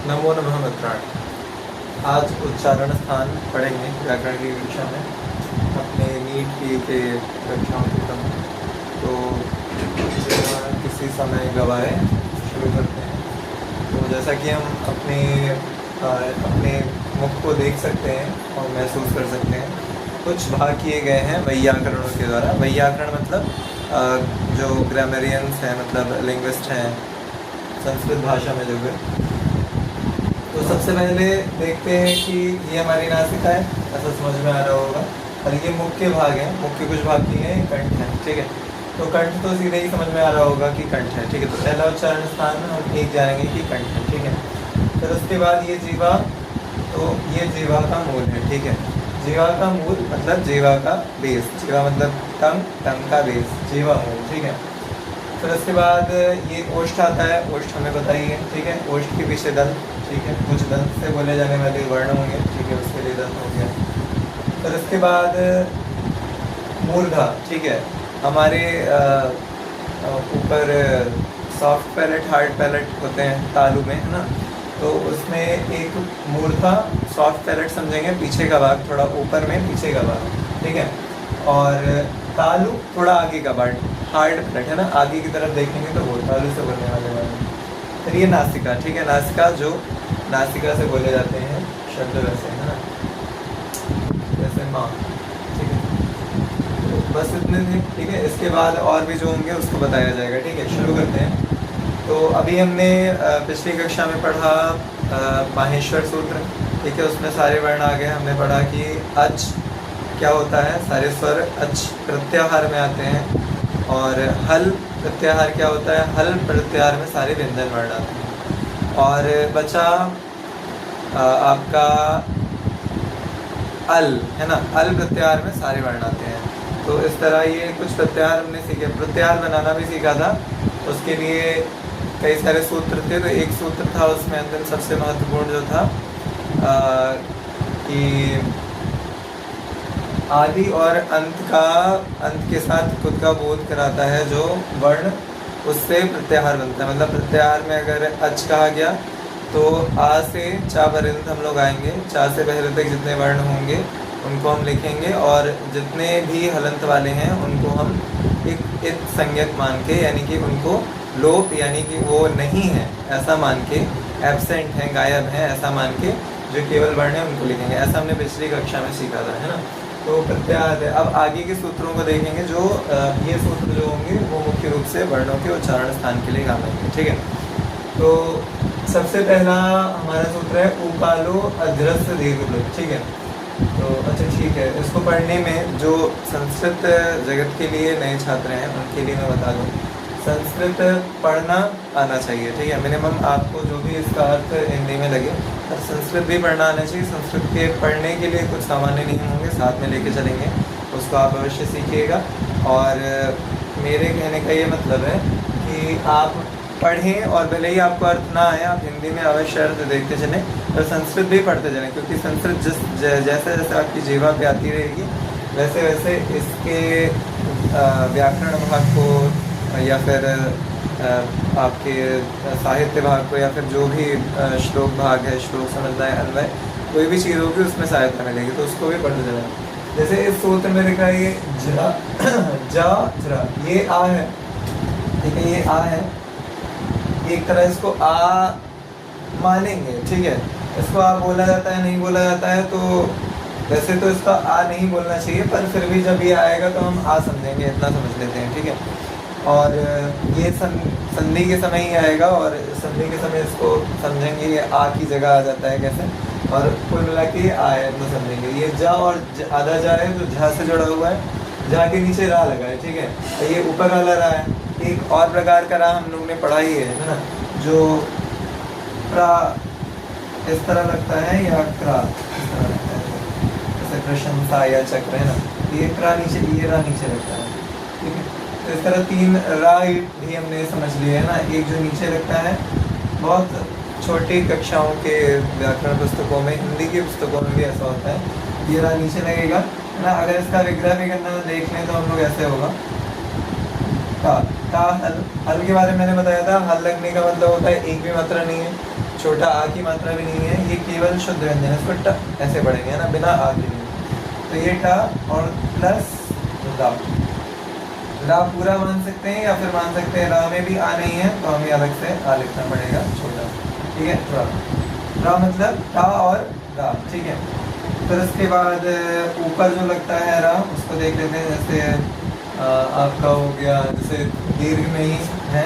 नमो नमः मित्राणि। आज उच्चारण स्थान पढ़ेंगे व्याकरण की कक्षा में अपने नीट की कक्षाओं की तरह। तो बिना किसी समय गवाए शुरू करते हैं। तो जैसा कि हम अपने मुख को देख सकते हैं और महसूस कर सकते हैं, कुछ भाग किए गए हैं वैयाकरणों के द्वारा। वैयाकरण मतलब जो ग्रामरियंस हैं, मतलब लिंग्विस्ट हैं संस्कृत भाषा में जो है। तो सबसे पहले देखते हैं कि ये हमारी नासिका है, ऐसा समझ में आ रहा होगा। और ये मुख्य भाग है, मुख्य कुछ भाग किए हैं, कंठ है, ठीक है। तो कंठ तो सीधे ही समझ में आ रहा होगा कि कंठ है, ठीक है। तो पहला उच्चारण स्थान में हम एक जानेंगे कि कंठ है, ठीक है। फिर उसके बाद ये जीवा, तो ये जीवा का मूल है, ठीक है। जीवा का मूल मतलब जीवा का बेस, जीवा मतलब टंग, टंग का बेस, जीवा मूल, ठीक है। फिर उसके बाद ये ओष्ठ आता है, ओष्ठ हमें बताइए, ठीक है। ओष्ठ के पीछे दंत, ठीक है। कुछ दंत से बोले जाने वाले वर्ण होंगे, ठीक है, उसके लिए दंत हो गया। फिर उसके बाद मूर्धा, ठीक है। हमारे ऊपर सॉफ्ट पैलेट, हार्ड पैलेट होते हैं तालु में, है ना। तो उसमें एक मूर्धा सॉफ्ट पैलेट समझेंगे, पीछे का भाग, थोड़ा ऊपर में पीछे का भाग, ठीक है। और तालु थोड़ा आगे का पार्ट, हार्ड पैलेट है ना, आगे की तरफ देखेंगे तो वो तालु से बोलने वाले। फिर ये नासिका, ठीक है। नासिका जो नासिका से बोले जाते हैं शब्द वैसे, है ना, जैसे माँ, ठीक है। तो बस इतने थे, ठीक है। इसके बाद और भी जो होंगे उसको बताया जाएगा, ठीक है। शुरू करते हैं। तो अभी हमने पिछली कक्षा में पढ़ा माहेश्वर सूत्र, ठीक है। उसमें सारे वर्ण आ गए। हमने पढ़ा कि अच क्या होता है, सारे स्वर अच प्रत्याहार में आते हैं। और हल प्रत्याहार क्या होता है, हल प्रत्याहार में सारे व्यंजन वर्ण आते हैं। और बचा आपका अल, है ना, अल प्रत्याहार में सारे वर्ण आते हैं। तो इस तरह ये कुछ प्रत्याहार हमने सीखे। प्रत्याहार बनाना भी सीखा था, उसके लिए कई सारे सूत्र थे। तो एक सूत्र था उसमें अंदर सबसे महत्वपूर्ण जो था कि आदि और अंत के साथ खुद का बोध कराता है जो वर्ण, उससे प्रत्याहार बनता है। मतलब प्रत्याहार में अगर अच कहा गया तो आ से चा पर्यंत हम लोग आएंगे। चा से पहले तक जितने वर्ण होंगे उनको हम लिखेंगे, और जितने भी हलंत वाले हैं उनको हम एक इत संज्ञक मान के, यानी कि उनको लोप, यानी कि वो नहीं है ऐसा मान के, एब्सेंट है, गायब है ऐसा मान के, जो केवल वर्ण है उनको लिखेंगे। ऐसा हमने पिछली कक्षा में सीखा था, है ना। तो प्रत्याहार है। अब आगे के सूत्रों को देखेंगे। जो ये सूत्र जो होंगे वो मुख्य रूप से वर्णों के उच्चारण स्थान के लिए काम आएंगे, ठीक है। तो सबसे पहला हमारा सूत्र है उकालो अध्रस्य दीर्घ, ठीक है। तो अच्छा, ठीक है। इसको पढ़ने में जो संस्कृत जगत के लिए नए छात्र हैं उनके लिए मैं बता दूं, संस्कृत पढ़ना आना चाहिए, ठीक है। मिनिमम आपको जो भी इसका अर्थ हिंदी में लगे, और संस्कृत भी पढ़ना आना चाहिए। संस्कृत के पढ़ने के लिए कुछ सामान्य नियम होंगे, साथ में लेके चलेंगे, उसको आप अवश्य सीखिएगा। और मेरे कहने का ये मतलब है कि आप पढ़ें, और भले ही आपको अर्थ ना आए, आप हिंदी में अवश्य अर्थ देखते चलें, और संस्कृत भी पढ़ते चलें। क्योंकि संस्कृत जैसे जैसे आपकी जीवा पे आती रहेगी, वैसे वैसे इसके व्याकरण भाग को, या फिर आपके साहित्य भाग को, या फिर जो भी श्लोक भाग है, श्लोक समझदाय अन्वय, कोई भी चीज़ होगी उसमें सहायता मिलेगी, तो उसको भी पढ़ते चलें। जैसे इस सूत्र में लिखा है ये जरा जा जरा, ये आ है, ठीक है, ये आ है। एक तरह इसको आ मानेंगे, ठीक है। इसको आ बोला जाता है, नहीं बोला जाता है, तो वैसे तो इसका आ नहीं बोलना चाहिए, पर फिर भी जब ये आएगा तो हम आ समझेंगे, इतना समझ लेते हैं, ठीक है। और ये संधि के समय ही आएगा, और संधि के समय इसको समझेंगे, ये आ की जगह आ जाता है कैसे, और कुल मिला के ये आ है तो समझेंगे। ये जा और आधा जा है तो झा से जुड़ा हुआ है, झा के नीचे रा लगा है, ठीक है। तो ये ऊपर वाला रा है। एक और प्रकार का रा हम लोग ने पढ़ा ही है ना, जो प्रा इस तरह लगता है, या क्रा इस तरह लगता है, जैसे प्रशंसा या चक्र, है ना। ये क्रा नीचे, ये रा नीचे लगता है, ठीक है। तो इस तरह तीन रा भी हमने समझ लिए है ना। एक जो नीचे लगता है, बहुत छोटी कक्षाओं के व्याकरण पुस्तकों में, हिंदी की पुस्तकों में भी ऐसा होता है, ये रा नीचे लगेगा, है ना। अगर इसका विग्रह भी करना देख लें तो हम लोग ऐसे होगा ता, ता हल। हल के बारे में मैंने बताया था, हल लगने का मतलब होता है एक भी मात्रा नहीं है, छोटा आ की मात्रा भी नहीं है, ये केवल शुद्ध व्यंजन है, इसको ट ऐसे पढ़ेंगे ना, बिना आ के नहीं। तो ये टा और प्लस रा, रा पूरा मान सकते हैं या फिर मान सकते हैं रा में भी आ नहीं है तो हमें अलग से आ लिखना पड़ेगा छोटा, ठीक है। रा, रा मतलब टा और रा, ठीक है। फिर उसके बाद ऊपर जो लगता है रा उसको देख लेते हैं, जैसे आपका हो गया, जैसे दीर्घ में ही है,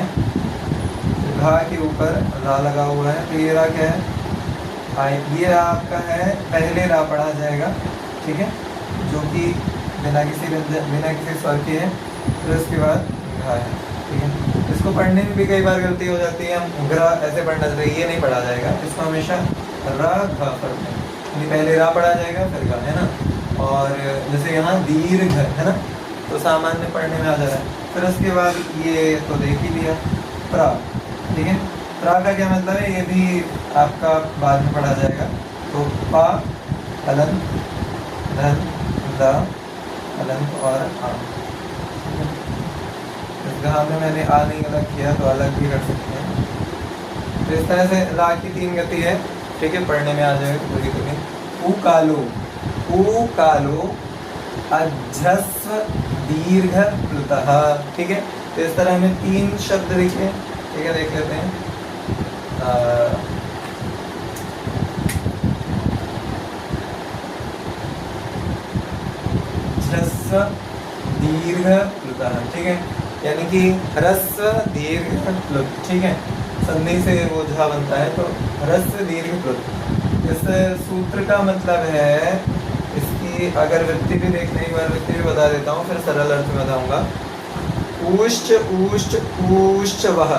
घा के ऊपर रा लगा हुआ है, तो ये रा क्या है, ये रा आपका है, पहले रा पढ़ा जाएगा, ठीक है, जो कि बिना किसी स्वर के है। फिर उसके बाद घा है, ठीक है। इसको पढ़ने में भी कई बार गलती हो जाती है, हम घरा ऐसे पढ़ना चाहिए, ये नहीं पढ़ा जाएगा, इसको हमेशा रा घा पढ़ते हैं, यानी पहले रा पढ़ा जाएगा फिर घा, है ना। और जैसे यहाँ दीर्घ है ना, तो सामान्य पढ़ने में आ जा रहा है। फिर उसके बाद ये तो देख ही लिया, प्रा, ठीक है। प्रा का क्या मतलब है, ये भी आपका बाद में पढ़ा जाएगा। तो पा, हलन, धन, दा, हलंत और आ। इस घा में मैंने आ नहीं अलग किया तो अलग भी कर सकते हैं। तो इस तरह से रा की 3 गति है, ठीक है, पढ़ने में आ जाएगा पूरी पूरी। ऊ कालो, ऊ कालो अजस्व दीर्घ प्लुतः, ठीक है। तो इस तरह हमें 3 शब्द दिखे, ठीक है, देख लेते हैं। ह्रस्व दीर्घ प्लुतः, ठीक है, यानी कि ह्रस्व दीर्घ प्लुत, ठीक है, संधि से वो झा बनता है, तो ह्रस्व दीर्घ प्लुत। इस सूत्र का मतलब है, इसकी अगर वृत्ति भी देखने, एक बार वृत्ति भी बता देता हूँ, फिर सरल अर्थ में बताऊंगा। ऊश्च ऊश्च ऊश्च वह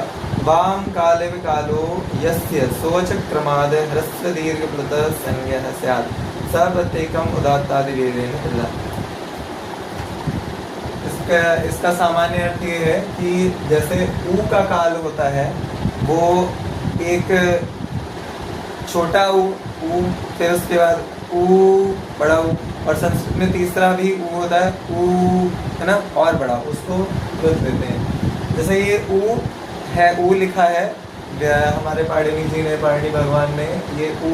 वाम काले कालो यस्य सोच क्रमाद ह्रस्व दीर्घ प्लुत संज्ञः स्यात् स प्रत्येकम उदात्तादि वेदेन प्लुतः। इसका सामान्य अर्थ ये है कि जैसे ऊ का काल होता है वो एक छोटा ऊ, फिर उसके बाद ऊ, बड़ा ऊ, और संस्कृत में तीसरा भी ऊ होता है, ऊ, है ना, और बड़ा, उसको प्लुत देते हैं। जैसे ये ऊ है, ऊ लिखा है, हमारे पाणिनि जी ने, पाणिनि भगवान ने ये ऊ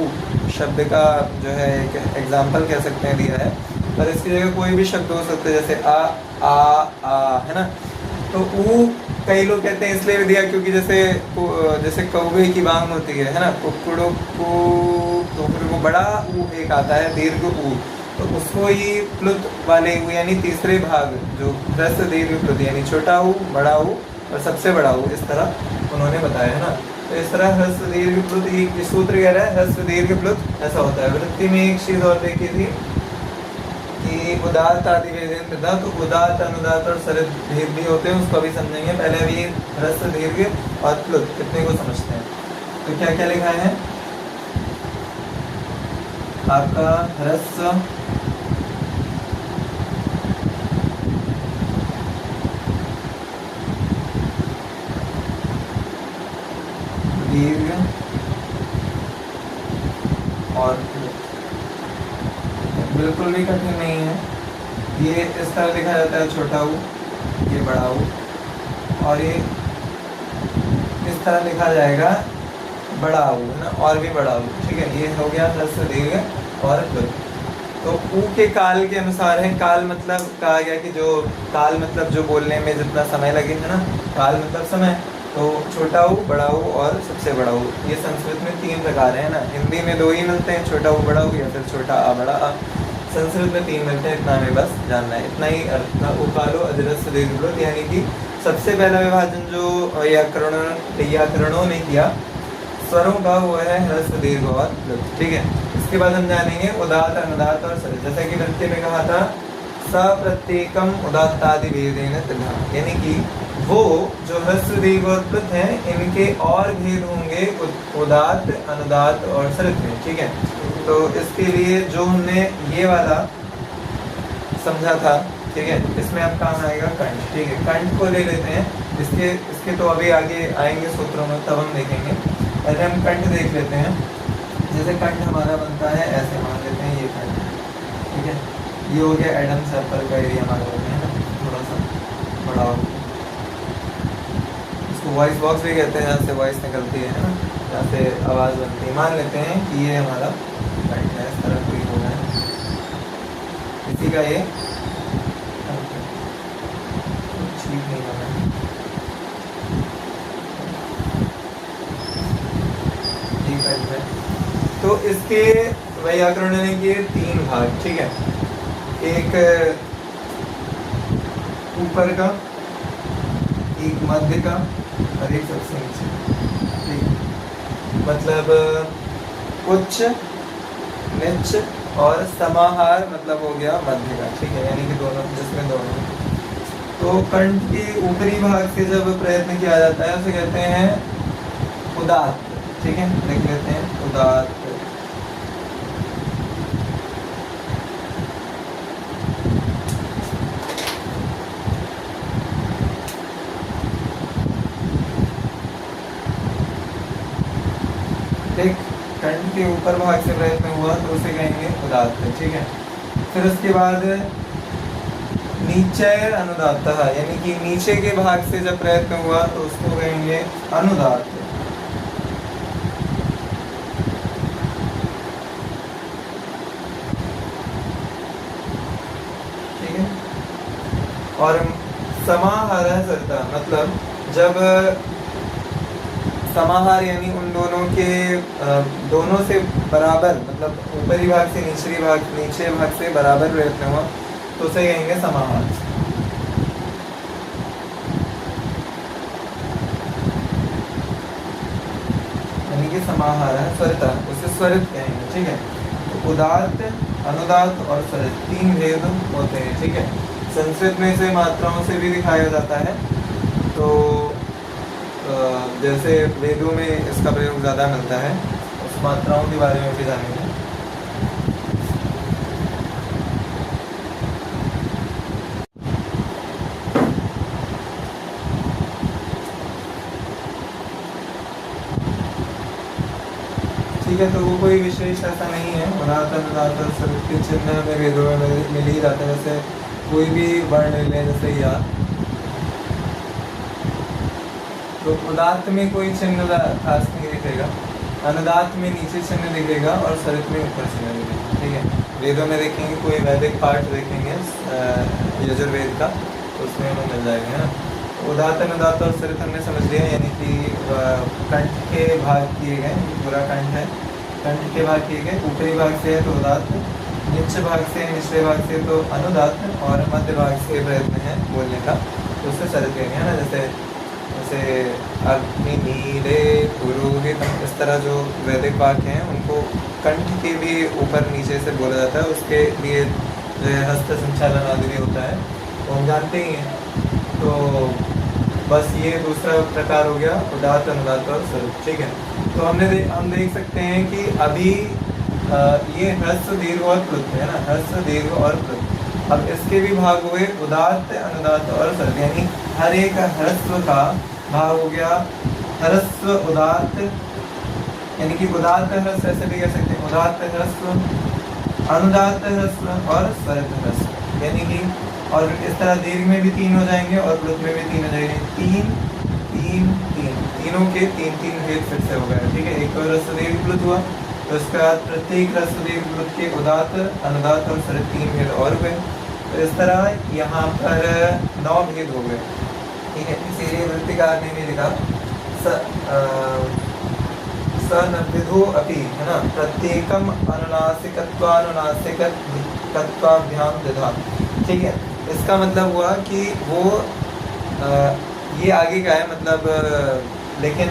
शब्द का जो है एक एग्जाम्पल कह सकते हैं दिया है, पर इसकी जगह कोई भी शब्द हो सकते हैं, जैसे आ, है ना। तो ऊ कई लोग कहते हैं इसलिए भी दिया क्योंकि जैसे कौवे की बांग होती है ना, कुकड़ो कु, तो फिर वो बड़ा ऊ एक आता है, दीर्घ ऊ, तो उसको ही प्लुत वाले ऊ, यानी तीसरे भाग जो ह्रस्व दीर्घ प्लुत, यानी छोटा ऊ, बड़ा ऊ और सबसे बड़ा ऊ, इस तरह उन्होंने बताया है ना। तो इस तरह ह्रस्व दीर्घ प्लुत, ये सूत्र कह रहा है ह्रस्व दीर्घ प्लुत ऐसा होता है। वृत्ति में एक चीज और देखी थी कि उदात्त आदि वेदेन प्लुतः, तो उदात्त, अनुदात्त और सरित भेद भी होते हैं, उसको अभी समझेंगे। पहले अभी ह्रस्व दीर्घ और प्लुत कितने को समझते हैं। तो क्या क्या लिखा है आपका, ह्रस्व दीर्घ और बिल्कुल भी कठिन नहीं है। ये इस तरह लिखा जाता है, छोटा ऊ, ये बड़ा ऊ, और ये इस तरह लिखा जाएगा बड़ा ऊ, है ना, और भी बड़ा ऊ, ठीक है। ये हो गया ह्रस्व दीर्घ और प्लुत। तो ऊ के काल के अनुसार है, काल मतलब कहा गया कि जो काल मतलब जो बोलने में जितना समय लगे, है ना, काल मतलब समय। तो छोटा ऊ, बड़ा ऊ और सबसे बड़ा ऊ, ये संस्कृत में 3 प्रकार है ना। हिंदी में 2 ही मिलते हैं, छोटा ऊ, बड़ा ऊ, या फिर छोटा आ, बड़ा आ। संस्कृत में 3 मिलते हैं, इतना हमें बस जानना है, इतना ही अर्थ था। उकालो अजरस्व दीर्घ प्लुत, यानी कि सबसे पहला विभाजन जो व्याकरणों ने किया स्वरों का, वो है ह्रस्व दीर्घ और प्लुत, ठीक है। इसके बाद हम जानेंगे उदात्त, अनुदात्त और सरित। जैसा कि वृत्ति में कहा था, स प्रत्येकम उदात्तादि वेदेन प्लुतः, यानी कि वो जो ह्रस्व दीर्घ और प्लुत हैं, इनके और भेद होंगे उदात्त, अनुदात्त और सरित में, ठीक है। तो इसके लिए जो हमने ये वाला समझा था, ठीक है, इसमें अब काम आएगा कंठ, ठीक है। कंठ को ले लेते हैं, इसके तो अभी आगे आएंगे सूत्रों में, तब हम देखेंगे। पहले हम कंठ देख लेते हैं। जैसे कंठ हमारा बनता है ऐसे, मान लेते हैं ये कंठ, ठीक है। ये हो गया एडम सर्कल का एरिया मान लेते हैं, थोड़ा सा बड़ा हो, इसको वॉइस बॉक्स भी कहते हैं, यहाँ से वॉइस निकलती है ना। यहाँ से आवाज़ बनती है। मान लेते हैं कि ये हमारा कंठ है, इस तरह कोई होना है, इसी का ये ठीक नहीं होना है, ये कंठ है। तो इसके वैयाकरण ने किए 3 भाग, ठीक है। एक ऊपर का, एक मध्य का और एक सबसे नीचे, ठीक। मतलब उच्च, निच और समाहार मतलब हो गया मध्य का, ठीक है, यानी कि दोनों, जिसमें दोनों। तो कंठ के ऊपरी भाग से जब प्रयत्न किया जाता है उसे कहते हैं उदात्त, ठीक है, लिख लेते हैं उदात्त। ठीक, कंठ के ऊपर भाग से प्रयत्न हुआ तो उसे कहेंगे उदात्त, ठीक है। फिर उसके बाद नीचे अनुदात्त, यानी कि नीचे के भाग से जब प्रयत्न हुआ तो उसको कहेंगे अनुदात्त। ठीक है। और समाहार सरता मतलब जब समाहार यानी उन दोनों के दोनों से बराबर, मतलब ऊपरी भाग से नीचे भाग से बराबर प्रयत्न हुआ तो उसे कहेंगे समाहार। यानी कि समाहार है स्वरित, उसे स्वरित कहेंगे, ठीक है। तो उदात्त, अनुदात्त और स्वरित 3 भेद होते हैं, ठीक है। संस्कृत में इसे मात्राओं से भी दिखाया जाता है। तो जैसे वेदों में इसका प्रयोग ज़्यादा मिलता है, उस मात्राओं के बारे में भी जानेंगे। ठीक है, तो वो कोई विशेष ऐसा नहीं है। उदात्त, अनुदात्त और स्वरित के चिन्ह हमें वेदों में मिल ही जाते हैं। जैसे कोई भी वर्ण ले लें, जैसे या, तो उदात्त में कोई चिन्ह खास नहीं दिखेगा, अनुदात्त में नीचे चिन्ह दिखेगा और स्वरित में ऊपर चिन्ह दिखेगा, ठीक है। वेदों में देखेंगे, कोई वैदिक पाठ देखेंगे यजुर्वेद का, तो उसमें हमें मिल जाएगा, है ना। उदात्त, अनुदात्त और स्वरित हमने समझ लिया, यानी कि कंठ के भाग किए गए, पूरा कंठ है, कंठ के भाग किए गए, ऊपरी भाग से है तो उदात्त, निचले भाग से, निचले भाग से तो अनुदात्त, और मध्य भाग से प्रयत्न है बोलने का तो उससे स्वरित कहेंगे, है ना। जैसे अग्नि नीले पुरोहित, इस तरह जो वैदिक वाक्य हैं उनको कंठ के भी ऊपर नीचे से बोला जाता है। उसके लिए जो है हस्त संचालन आदि भी होता है, वो हम जानते ही हैं। तो बस ये दूसरा प्रकार हो गया उदात्त, अनुदात्त और स्वरित, ठीक है। तो हम देख सकते हैं कि अभी ये ह्रस्व, दीर्घ और प्लुत है ना, ह्रस्व, दीर्घ और प्लुत। अब इसके भी भाग हुए उदात्त, अनुदात्त और स्वरित, यानी हर एक ह्रस्व का भाग हो गया ह्रस्व, उदात्त, यानी कि उदात्त ह्रस्व ऐसे भी कह सकते हैं, उदात्त ह्रस्व, अनुदात्त ह्रस्व और स्वरित ह्रस्व, यानी कि और इस तरह दीर्घ में भी 3 हो जाएंगे और प्लुत में भी 3 हो जाएंगे। 3 3 3, तीनों के 3 भेद फिर से हो गए, ठीक है। एक तो ह्रस्व, दीर्घ, प्लुत हुआ, तो इसके बाद प्रत्येक ह्रस्व, दीर्घ, प्लुत के उदात्त, अनुदात्त और स्वरित 3 भेद और हुए। तो इस तरह यहाँ पर 9 भेद हो गए, ठीक है। इसीलिए वृत्तिकार ने भी लिखा सनविधो अपि, है ना, प्रत्येकम अनुनासिकत्वानुनासिकत्वाभ्याम द्विधा, ठीक है। इसका मतलब हुआ कि वो ये आगे का है, मतलब लेकिन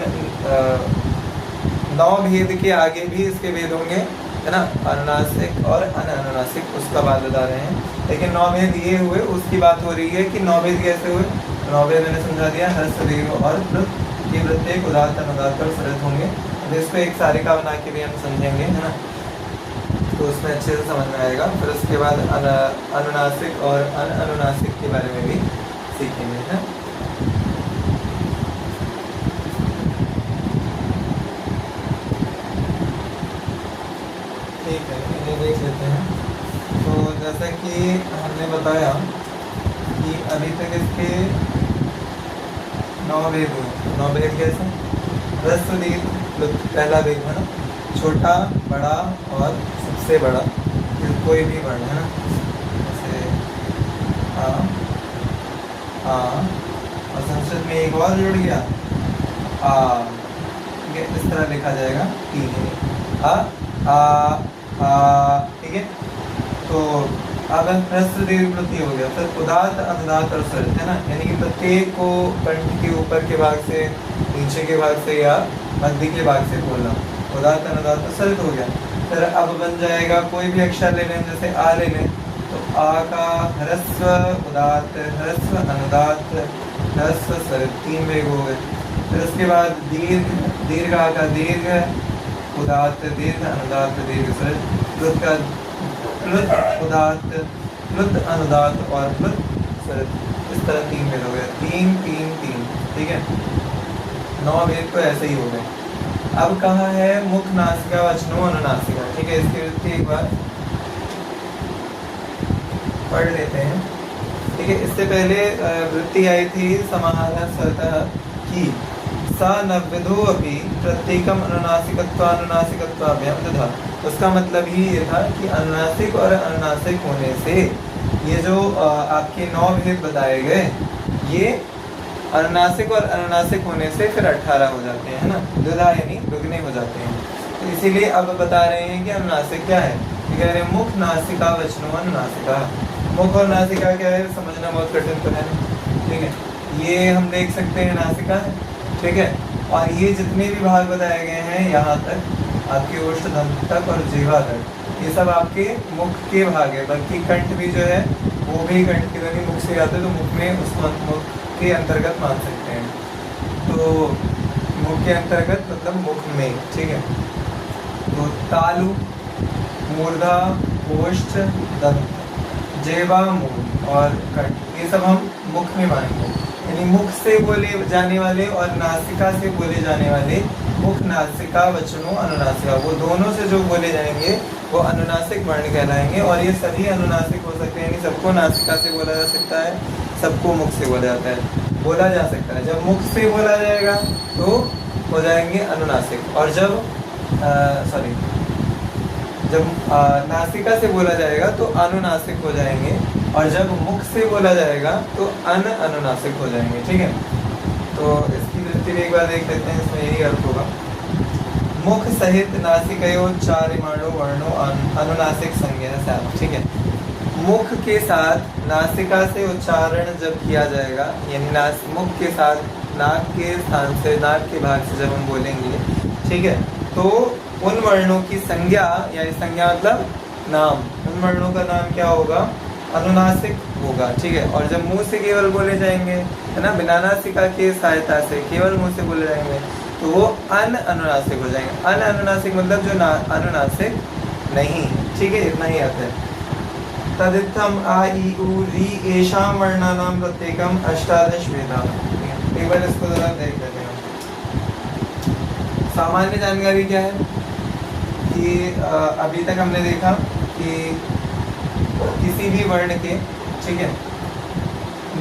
9 भेद के आगे भी इसके भेद होंगे, है ना, अनुनासिक और अनानुनासिक, उसका बात बता रहे हैं। लेकिन 9 भेद ये हुए, उसकी बात हो रही है कि 9 भेद कैसे हुए। 9 भेद मैंने समझा दिया, ह्रस्व, दीर्घ और प्लुत, ये प्रत्येक उदात्त, अनुदात्त और स्वरित होंगे। अब इसको एक सारिका बना के भी हम समझेंगे, है ना, तो उसमें अच्छे से समझ में आएगा। फिर उसके बाद अनुनासिक और अनानुनासिक के बारे में भी सीखेंगे, है। ठीक है, इन्हें देख लेते हैं। तो जैसा कि हमने बताया कि अभी तक इसके 9 भेद हुए। 9 भेद कैसे? ह्रस्व, दीर्घ, प्लुत पहला वेग है ना, छोटा, बड़ा और सबसे बड़ा, ये कोई भी वर्ण है ना, जैसे आ और संस्कृत में एक और जुड़ गया आ, ठीक है, इस तरह लिखा जाएगा तीन आ, ठीक है। तो अब ह्रस्व दीर्घ प्लुति हो गया, फिर उदात्त अनुदात्त और स्वरित है ना, यानी कि प्रत्येक को कंठ के ऊपर के भाग से, नीचे के भाग से या मध्य के भाग से बोलना, उदात्त अनुदात्त और स्वरित हो गया। फिर अब बन जाएगा कोई भी अक्षर ले लें, जैसे आ ले लें तो आ का ह्रस्व उदात्त, ह्रस्व अनुदात्त, ह्रस्व स्वरित, तीन वेग हो गए। फिर उसके बाद दीर्घ, दीर्घ आ का दीर्घ उदात्त, दीर्घ अनुदात्त, दीर्घ स्वरित, प्लुत का प्लुत उदात्त, प्लुत अनुदात्त और प्लुत स्वरित, इस तरह तीन वेद हो गए, तीन तीन तीन, ठीक है। 9 वेद तो ऐसे ही हो गए। अब कहाँ है मुख नासिका वचनों अनुनासिका, ठीक है, इसकी वृत्ति एक बार पढ़ लेते हैं, ठीक है। इससे पहले वृत्ति आई थी समाहार स्वतः की सा नवविधो अपि प्रत्येकम अनुनासिकत्वानुनासिकत्वाभ्याम तथा, उसका मतलब ही ये था कि अनुनासिक और अनुनासिक होने से ये जो आपके 9 भेद बताए गए, ये अनुनासिक और अनुनासिक होने से फिर 18 हो जाते हैं, है ना, द्विधा यानी दुगने हो जाते हैं। तो इसीलिए अब बता रहे हैं कि अनुनासिक क्या है, कह रहे हैं मुख नासिका वचनों अनुनासिका। मुख और नासिका क्या है समझना बहुत कठिन तो है, ठीक है। ये हम देख सकते हैं नासिका है, ठीक है, और ये जितने भी भाग बताए गए हैं यहाँ तक आपके ओष्ठदंत तक और जीवा तक, ये सब आपके मुख के भाग है। बल्कि कंठ भी जो है वो भी कंठ के ध्वनि मुख से आते, तो मुख में उसको मुख के अंतर्गत मान सकते हैं, तो मुख के अंतर्गत मतलब मुख में, ठीक है। तो तालु, मूर्धा, ओष्ठ, दंत, जेवा, मूल और कंठ, ये सब हम मुख में मानेंगे। यानी मुख से बोले जाने वाले और नासिका से बोले जाने वाले, मुख नासिका वचनों अनुनासिका, वो दोनों से जो बोले जाएंगे वो अनुनासिक वर्ण कहलाएंगे। और ये सभी अनुनासिक हो सकते हैं, यानी सबको नासिका से बोला जा सकता है, सबको मुख से बोला जाता है, बोला जा सकता है। जब मुख से बोला जाएगा तो हो जाएंगे अनुनासिक, और जब जब नासिका से बोला जाएगा तो अनुनासिक हो जाएंगे, और जब मुख से बोला जाएगा तो अनुनासिक हो जाएंगे, ठीक है। तो इसकी वृत्ति भी एक बार देख लेते हैं, इसमें यही अर्थ होगा। मुख सहित नासिकयो चारिमाणो वर्णो अनुनासिक संज्ञा साथ, ठीक है। मुख के साथ नासिका से उच्चारण जब किया जाएगा, यानी मुख के साथ नाक के स्थान से, नाक के भाग से जब हम बोलेंगे, ठीक है, तो उन वर्णों की संज्ञा, यानी संज्ञा मतलब नाम, उन वर्णों का नाम क्या होगा, अनुनासिक होगा, ठीक है। और जब मुंह से केवल बोले जाएंगे, है ना, बिना नासिका के सहायता से केवल मुंह से बोले जाएंगे, तो वो अनुनासिक हो जाएंगे। अनुनासिक मतलब जो अनुनासिक नहीं, ठीक है, इतना ही आता है। तदित्थम आ ई उ री एषां वर्णानां प्रत्येकम 18 वेदा, एक बार इसको जरा देख लेते हैं। सामान्य जानकारी क्या है कि अभी तक हमने देखा कि किसी भी वर्ण के, ठीक है,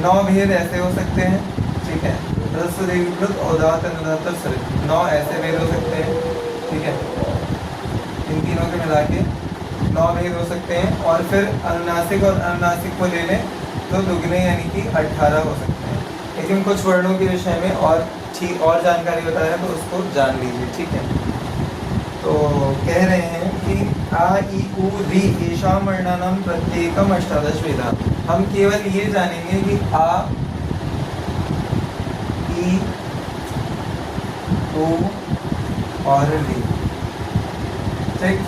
9 भेद ऐसे हो सकते हैं, ठीक है, ह्रस्व दीर्घ प्लुत उदात्त अनुदात्त और स्वरित, 9 ऐसे भेद हो सकते हैं, ठीक है। इन तीनों के मिला के 9 भेद हो सकते हैं, और फिर अनुनासिक और अनुनासिक को ले लें तो दुगने यानी कि 18 हो सकते हैं। लेकिन कुछ वर्णों के विषय में और जानकारी बताया तो उसको जान लीजिए, ठीक है। तो कह रहे हैं कि आ ई उ री एषां वर्णानां प्रत्येकम 18 वेदा। हम केवल ये जानेंगे कि आ, ई, उ और री, ठीक,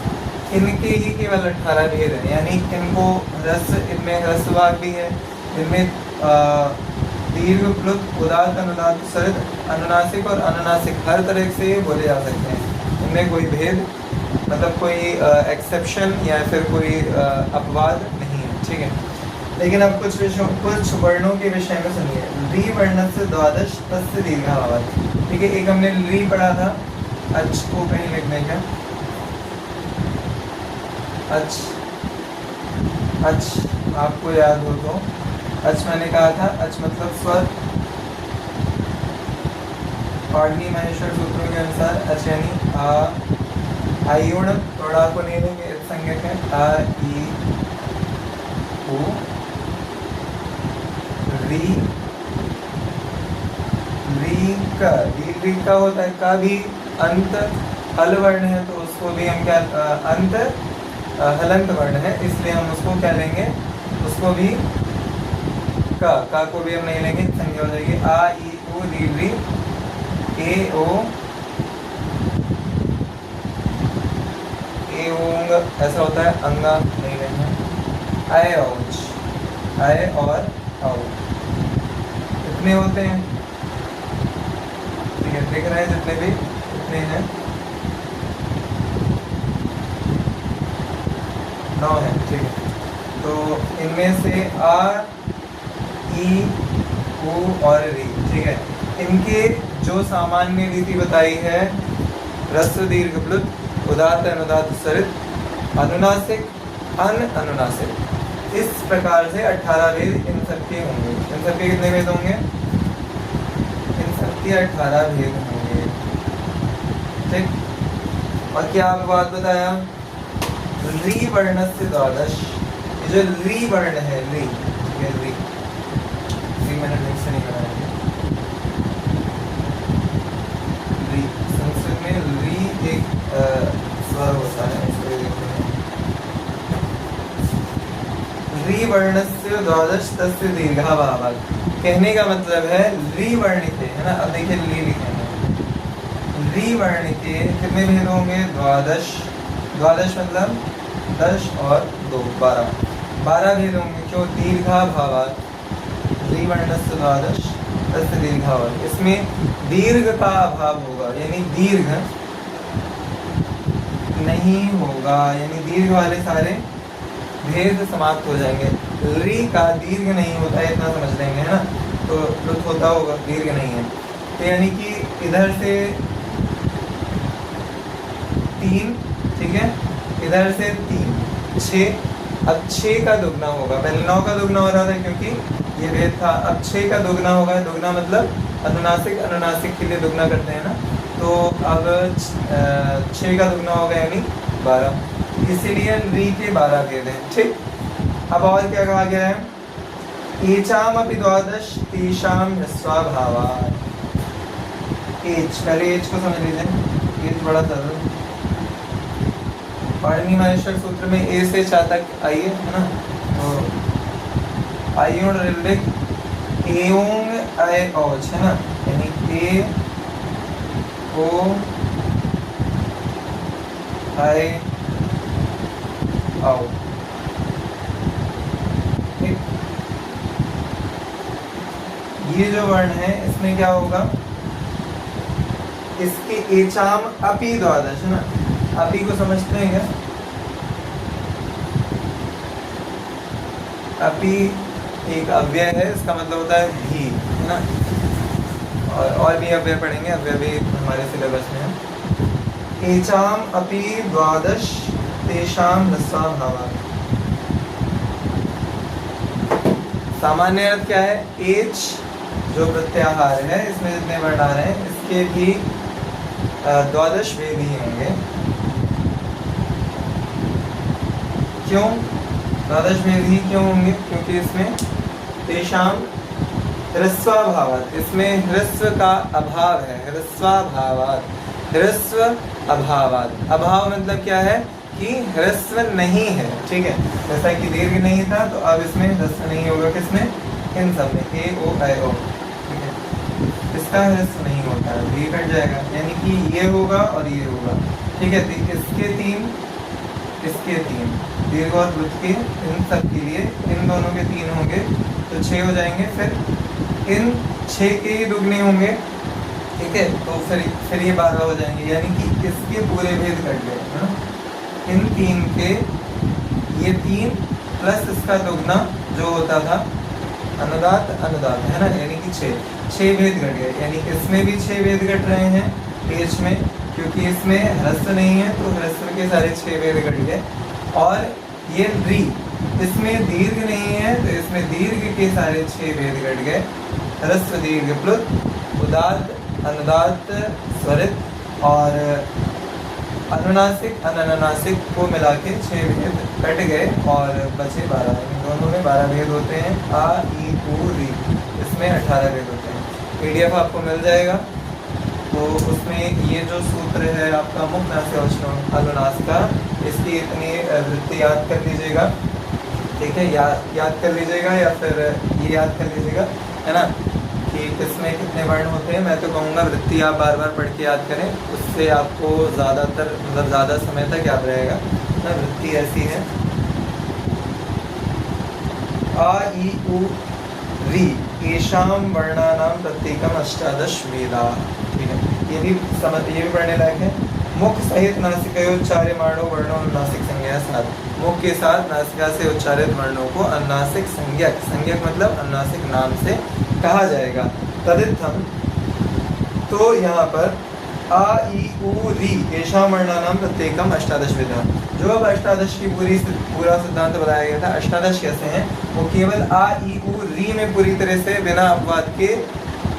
इनके ही केवल 18 भेद हैं, यानी इनको इनमें ह्रस्व भाग भी है, इनमें दीर्घ प्लुत उदात्त अनुदात्त स्वरित, अनुनासिक और अनुनासिक हर तरह से बोले जा सकते हैं। इनमें कोई भेद मतलब कोई एक्सेप्शन या फिर कोई अपवाद नहीं है, ठीक है। लेकिन अब कुछ वर्णों के विषय में सुनिए। री वर्ण से 12 तस्य दीर्घाभावात्, ठीक है। एक हमने री पढ़ा था, अच को कहीं लिखने का, अच आपको याद हो तो, अच मैंने कहा था, अच मतलब स्वर। पाणिनि माहेश्वर सूत्रों के अनुसार अच यानी आयुण थोड़ा को नहीं लेंगे, इस संज्ञक है आ ई उ री री का री का होता है, का भी अंत हल वर्ण है तो उसको भी हम क्या अंत हलंत वर्ण है, इसलिए हम उसको क्या लेंगे, उसको भी का को भी हम नहीं लेंगे, संज्ञा हो जाएगी आ ई उ री री ए ओ ए ओंग, ऐसा होता है अंगा नहीं लेंगे, आए औच आए और औ इतने होते हैं, ठीक है, देख रहे हैं जितने भी इतने हैं 9 है, ठीक है। तो इनमें से आ ई उ और री, ठीक है, इनके जो सामान्य रीति बताई है ह्रस्व दीर्घ प्लुत उदात्त अनुदात्त स्वरित अनुनासिक अनुनासिक, इस प्रकार से 18 भेद इन सबके होंगे। इन सबके कितने भेद होंगे? इन सबके 18 भेद होंगे, ठीक। और क्या आपको बात बताया, री वर्ण से द्वादश, ये जो री वर्ण है री, ठीक है, री मैंने ठीक से नहीं बनाया, री संस्कृत में री एक स्वर होता है, इसको देखते हैं। री वर्णस्य द्वादश तस्य दीर्घा भावात्, कहने का मतलब है री वर्ण के, है ना, अब देखिए ली लिखे हैं, री वर्ण के कितने भेद होंगे? द्वादश, द्वादश मतलब 10 और 2 12 भेद होंगे। क्यों? दीर्घा भावात्, री वर्णस्य द्वादश तस्य दीर्घा भावात्, इसमें दीर्घ का अभाव होगा, यानी दीर्घ नहीं होगा, यानी दीर्घ वाले सारे भेद समाप्त हो जाएंगे। री का दीर्घ नहीं होता है, इतना समझ लेंगे, है ना, तो लुप्त होता होगा, दीर्घ नहीं है, तो यानी कि इधर से 3, ठीक है, इधर से 3 6, अब 6 का दुगना होगा, पहले 9 का दुगना हो रहा था क्योंकि ये भेद था, अब 6 का दुगना होगा, दुगना मतलब अनुनासिक, अनुनासिक के लिए दुगना करते हैं ना, तो अब 6 का दुगना होगा यानी 12, इसीलिए री के 12 भेद हैं, ठीक। अब और क्या कहा गया है? एचाम अपि द्वादश तेषाम ह्रस्वाभावात्, एच, पहले एच को समझ लीजिए, एच बड़ा सरल, पाणिनि माहेश्वर सूत्र में ए से चा तक आइए, है ना, तो आयुण रिल्लिक एओंग आए औच, है ना, यानी ए ओ आए आओ, ठीक। ये जो वर्ण है इसमें क्या होगा? इसके एचाम अपि द्वादश, है ना, अपि को समझते हैं क्या? अपि एक अव्यय है, इसका मतलब होता है भी, है ना, और भी अव्यय पढ़ेंगे, अव्यय भी हमारे सिलेबस में है। एचाम अपि द्वादश तेषाम ह्रस्वाभावात्, सामान्य अर्थ क्या है? एच जो प्रत्याहार है, इसमें जितने वर्ण आ रहे हैं इसके भी द्वादश भेद ही होंगे। क्यों द्वादश भेद ही क्यों होंगे? क्योंकि इसमें तेषाम ह्रस्वाभावात्, इसमें ह्रस्व का अभाव है, ह्रस्वाभावात्, ह्रस्व अभावात्, अभाव मतलब क्या है कि ह्रस्व नहीं है, ठीक है, जैसा कि दीर्घ नहीं था तो अब इसमें ह्रस्व नहीं होगा, किसमें? इन सब में, ए ओ आई ओ, ठीक है, इसका ह्रस्व नहीं होता है, भी कट जाएगा, यानी कि ये होगा और ये होगा, ठीक है, इसके 3 इसके 3 दीर्घ और वृत्त के, इन सब के लिए इन दोनों के 3 होंगे तो 6 हो जाएंगे, फिर इन 6 के ही दुगने होंगे, ठीक है, तो फिर ये 12 हो जाएंगे, यानी कि इसके पूरे भेद कट गए, है ना, इन 3 के, ये 3 प्लस इसका दुगना जो होता था अनुदात अनुदात, है ना, यानी कि 6 भेद घट गए, यानी इसमें भी 6 भेद घट रहे हैं एच में, क्योंकि इसमें ह्रस्व नहीं है तो ह्रस्व के सारे 6 भेद घट गए, और ये री, इसमें दीर्घ नहीं है तो इसमें दीर्घ के सारे 6 भेद घट गए, ह्रस्व दीर्घ प्लुत उदात्त अनुदात्त स्वरित और अनुनासिक अननुनासिक को मिला के 6 भेद कट गए और बचे 12। इन दोनों में 12 भेद होते हैं। आ ई उ री, इसमें 18 भेद होते हैं। PDF आपको मिल जाएगा। तो उसमें ये जो सूत्र है आपका मुक्त नासिकावचनों अनुनास का, इसकी इतनी वृत्ति याद कर लीजिएगा, ठीक है, याद कर लीजिएगा या फिर ये याद कर लीजिएगा, है ना, कि इसमें कितने वर्ण होते हैं। मैं तो कहूँगा वृत्ति आप बार बार पढ़ के याद करें, उससे आपको ज़्यादातर मतलब ज़्यादा समय तक याद रहेगा ना। वृत्ति ऐसी है, आ ई उ री येषाम वर्णानां प्रत्येकम 18 वेदा, ठीक है, ये भी पढ़ने लायक है। मुख सहित नासिकयोच्चार्यमाणो वर्णो अनुनासिक संज्ञा साथ, मुख के साथ नासिका से उच्चारित वर्णों को अनुनासिक संज्ञक, संज्ञक मतलब अनुनासिक नाम से कहा जाएगा। तदित्थम, तो यहाँ पर आ ई उ री येषाम वर्णानां प्रत्येकम 18 वेदा, जो अब 18 की पूरा सिद्धांत बताया गया था। 18 कैसे हैं, वो केवल आ ई उ री में पूरी तरह से बिना अपवाद के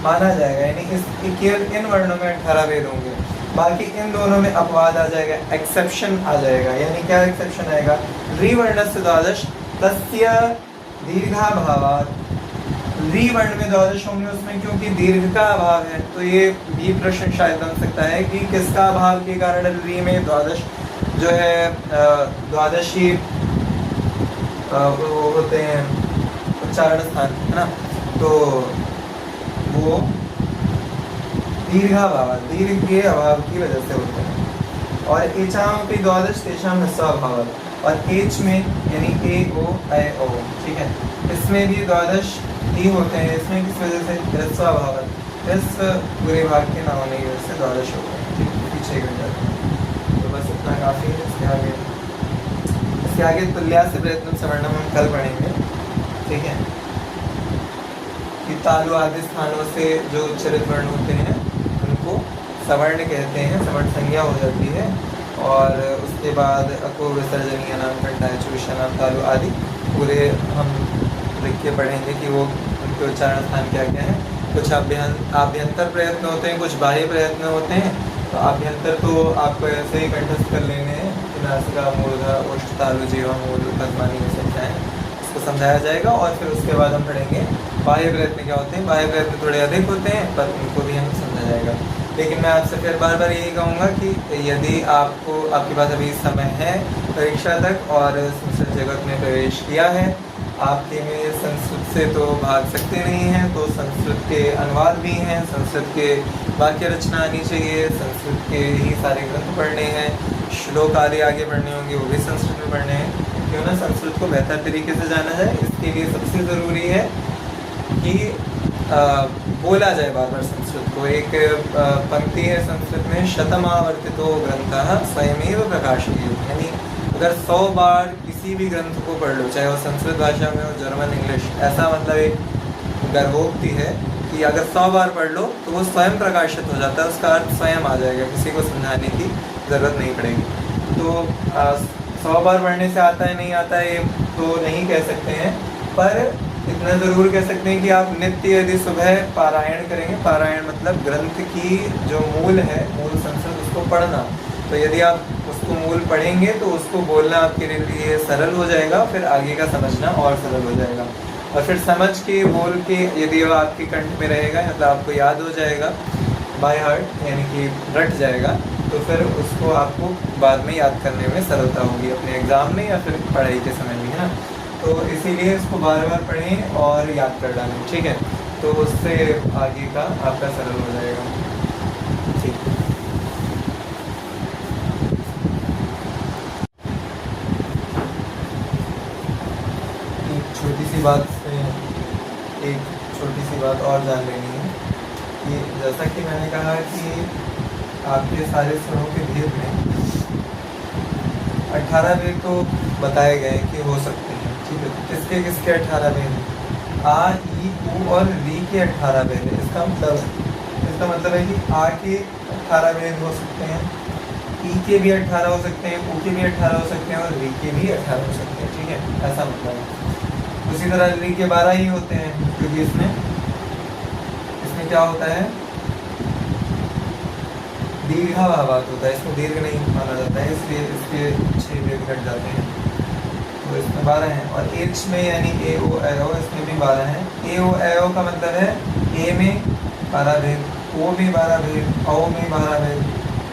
माना जाएगा, यानी इस केवल इन वर्णों में 18 भेद होंगे, बाकी इन दोनों में अपवाद आ जाएगा, एक्सेप्शन आ जाएगा। यानी क्या एक्सेप्शन आएगा, री वर्णस्य द्वादश तस्य दीर्घाभावात्, री वर्ण में द्वादश होंगे उसमें क्योंकि दीर्घ का अभाव है। तो ये भी प्रश्न शायद बन सकता है कि किसका अभाव के कारण री में द्वादश जो है द्वादशी वो होते हैं उच्चारण स्थान, है ना, तो वो दीर्घाभाव, दीर्घ के अभाव की वजह से होते हैं। और एचाम पे द्वादश तेषाम ह्रस्वाभाव, और एच में यानी ए ओ ऐ ओ, ठीक है, इसमें भी द्वादश ही होते हैं। इसमें किस वजह से, ह्रस्वाभाव, इस पूरे भाग के ना होने की वजह से द्वादश होते हैं, ठीक, पीछे गिर जाते हैं। तो बस इतना काफ़ी है। इसके आगे तुल्या से प्रयत्न सवर्णम हम कल पढ़ेंगे, ठीक है, कि तालु आदि स्थानों से जो उच्चारित वर्ण होते हैं उनको सवर्ण कहते हैं, सवर्ण संज्ञा हो जाती है। और उसके बाद अको विसर्जनीय नाम, कंठाय चुविशा नाम, तालु आदि पूरे हम लिख के पढ़ेंगे कि वो उनके उच्चारण स्थान क्या क्या है। कुछ आभ्यंतर प्रयत्न होते हैं, कुछ बाह्य प्रयत्न होते हैं। तो आभ्यंतर तो आपको ऐसे ही कंठस्थ कर लेने हैं, नासिका मूर्धा ओष्ठ तालु जीवा मूल पद्मानी, ये सब क्या है इसको समझाया जाएगा। और फिर उसके बाद हम पढ़ेंगे बाह्य प्रयत्न क्या होते हैं। बाह्य प्रयत्न थोड़े अधिक होते हैं पर उनको भी हम समझा जाएगा। लेकिन मैं आपसे फिर बार बार यही कहूँगा कि यदि आपके पास अभी समय है परीक्षा तक और संस्कृत जगत में प्रवेश किया है, आपके में संस्कृत से तो भाग सकते नहीं हैं, तो संस्कृत के अनुवाद भी हैं, संस्कृत के वाक्य रचना आनी चाहिए, संस्कृत के ही सारे ग्रंथ पढ़ने हैं, श्लोक आदि आगे पढ़ने होंगे, वो भी संस्कृत में पढ़ने हैं। क्यों ना संस्कृत को बेहतर तरीके से जाना जाए, इसके लिए सबसे ज़रूरी है कि बोला जाए बार बार संस्कृत को। एक पंक्ति है संस्कृत में, शतमावर्तितो ग्रंथः स्वयमेव प्रकाशयेत्, यानी अगर 100 बार किसी भी ग्रंथ को पढ़ लो, चाहे वो संस्कृत भाषा में हो, जर्मन, इंग्लिश, ऐसा मतलब एक गर्भोक्ति है कि अगर 100 बार पढ़ लो तो वो स्वयं प्रकाशित हो जाता है, उसका अर्थ स्वयं आ जाएगा, किसी को समझाने की ज़रूरत नहीं पड़ेगी। तो 100 बार पढ़ने से आता है नहीं आता है ये तो नहीं कह सकते हैं, पर इतना ज़रूर कह सकते हैं कि आप नित्य यदि सुबह पारायण करेंगे, पारायण मतलब ग्रंथ की जो मूल है, मूल संस्कृत, उसको पढ़ना, तो यदि आप उसको मूल पढ़ेंगे तो उसको बोलना आपके लिए सरल हो जाएगा, फिर आगे का समझना और सरल हो जाएगा। और फिर समझ के बोल के यदि वो आपके कंठ में रहेगा, मतलब आपको याद हो जाएगा बाय हार्ट, यानी कि रट जाएगा, तो फिर उसको आपको बाद में याद करने में सरलता होगी, अपने एग्ज़ाम में या फिर पढ़ाई के समय में, है ना। तो इसीलिए इसको बार बार पढ़ें और याद कर डालें, ठीक है, तो उससे आगे का आपका सरल हो जाएगा, ठीक। एक छोटी सी बात और जान लेनी है कि जैसा कि मैंने कहा कि आपके सारे स्वरों के भेद में 18 भेद तो बताए गए कि हो सकते हैं, ठीक है। किसके किसके 18 भेद हैं? आ, ई, उ और री के 18 भेद है। इसका मतलब है कि आ के 18 भेद हो सकते हैं, ई के भी 18 हो सकते हैं, उ के भी 18 हो सकते हैं और री के भी 18 हो सकते हैं, ठीक है, ऐसा मतलब है। उसी तरह री के 12 ही होते हैं, क्योंकि इसमें क्या होता है, दीर्घाभावात होता है, इसको दीर्घ नहीं माना जाता है, इसलिए इसके 6 भेद घट जाते हैं। तो इसमें 12 हैं। और एच में यानी ए ओ ए ओ, इसमें भी 12 हैं। ए ओ ए ओ का मतलब है ए में 12 भेद, ओ में 12 भेद, औ में 12 भेद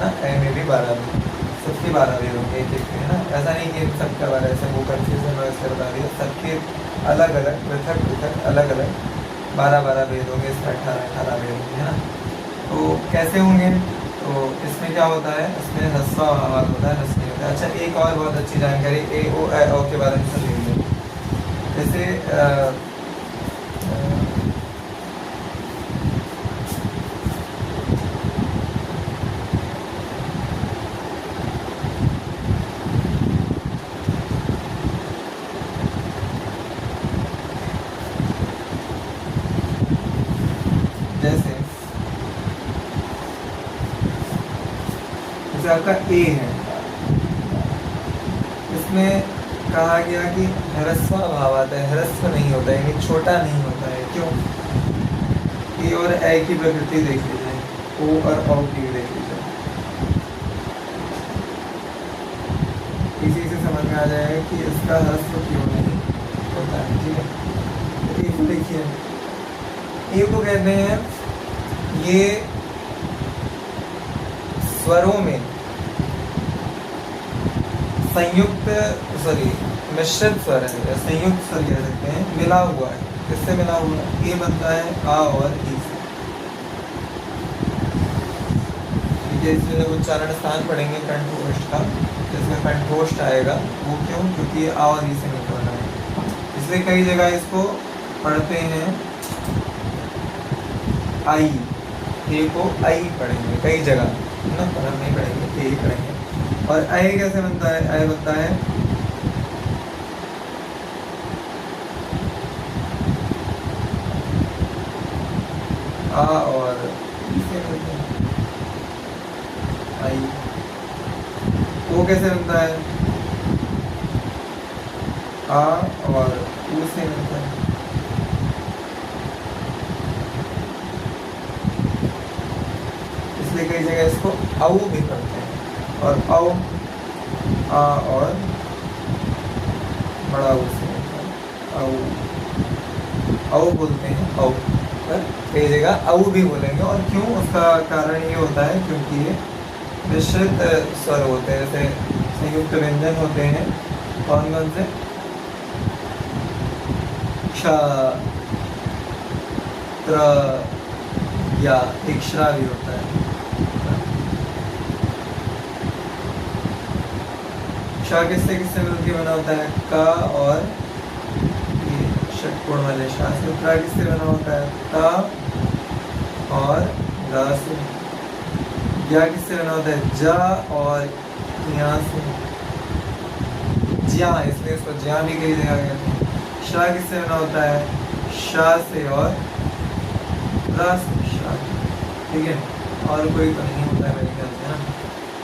ना, ए में भी 12 भेद, सबके 12 भेद होंगे एक एक में, है ना। ऐसा नहीं कि इन सबका 12, ऐसे वो कन्फ्यूजन हो इससे बता दिया, सबके अलग अलग पृथक पृथक अलग अलग 12 भेद होंगे, इसमें 18 भेद होंगे, है ना। तो कैसे होंगे, तो इसमें क्या होता है, इसमें ह्रस्वाभावात होता है, ह्रस्व नहीं होता है। अच्छा, एक और बहुत अच्छी जानकारी ए ओ ए ओ के बारे में सुन लीजिए। जैसे जैसे आपका ए है, इसमें कहा गया कि ह्रस्वाभावात है, ह्रस्व नहीं होता है, यानी छोटा नहीं होता है। क्यों? ए और ए की प्रकृति देख लीजिए, ओ और औ की देख लीजिए, इसी से समझ में आ जाएगा कि इसका ह्रस्व क्यों नहीं होता है। ठीक है, तो ए को देखिए, ए को कहते हैं ये स्वरों में संयुक्त मिश्रित स्वर है, संयुक्त स्वर कह सकते हैं, मिला हुआ है। किससे मिला हुआ है? ये बनता है आ और ई से। ठीक है, इसमें जब उच्चारण स्थान पढ़ेंगे कंठोष्ठ का, जिसमें कंठोष्ठ आएगा, वो क्यों? क्योंकि ये आ और ई से मिलकर बना है। इसलिए कई जगह इसको पढ़ते हैं आई, ए को आई पढ़ेंगे कई जगह, है ना, पर हम नहीं पढ़ेंगे, ए ही पढ़ेंगे। और ऐ कैसे बनता है? ऐ बनता है आ और ई से बनता है, आई। ओ कैसे बनता है? आ और ऊ से बनता है। इसलिए कई जगह इसको औ भी पढ़ते हैं। और औ आ और बड़ा ऊ से औ, औ बोलते हैं, औ। पर कई जगह औ भी बोलेंगे। और क्यों? उसका कारण ये होता है क्योंकि ये मिश्रित स्वर होते हैं, जैसे संयुक्त व्यंजन होते हैं। कौन कौन से? क्ष, त्र, या एक श्रा भी होता है। शा किससे किससे मिलकर बना होता है? का और ये षटकोण वाले शा से। त्रा किससे बना होता है? ता और रा से। या किससे बना होता है? जा और या से। ज्या, इसलिए इसको ज्या भी कई जगह कहते हैं। शा किससे बना होता है? शा से और रा से। शा, ठीक है। और कोई तो नहीं होता है।